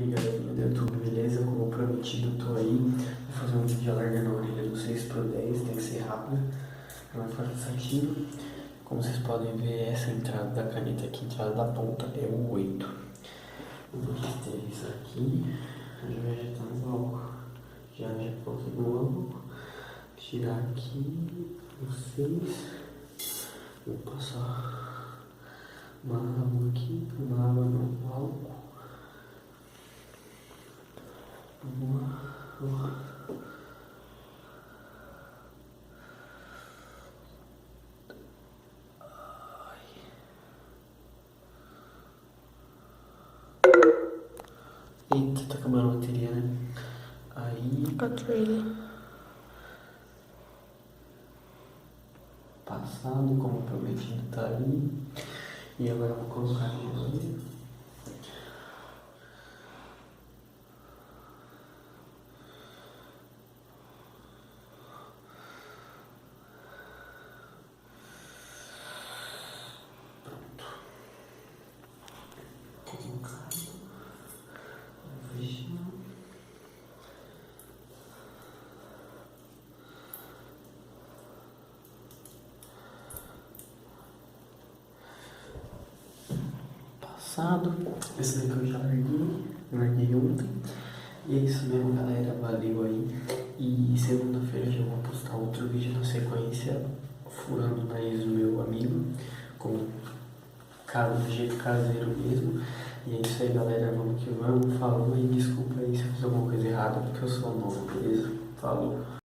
E aí galerinha do YouTube, beleza? Como prometido, tô aí. Vou fazer um vídeo alargando a orelha do 6x10, tem que ser rápido, não é cansativo. Como vocês podem ver, essa entrada da caneta aqui, entrada da ponta, é o 8. Eu vou esterilizar aqui, já tá no álcool. Já coloquei no álcool. Tirar aqui, o 6. Vou passar uma água aqui, uma água no álcool. Eita, tá acabando a bateria, né? Aí. 14. Passado, como prometido, tá ali. E agora eu vou colocar de novo. Passado, esse daqui eu já larguei ontem. E é isso mesmo, galera, valeu aí. E segunda-feira já vou postar outro vídeo na sequência, furando o nariz do meu amigo, com cara do jeito caseiro mesmo. E é isso aí, galera, vamos que vamos. Falou e desculpa aí se eu fiz alguma coisa errada, porque eu sou novo, beleza? Falou.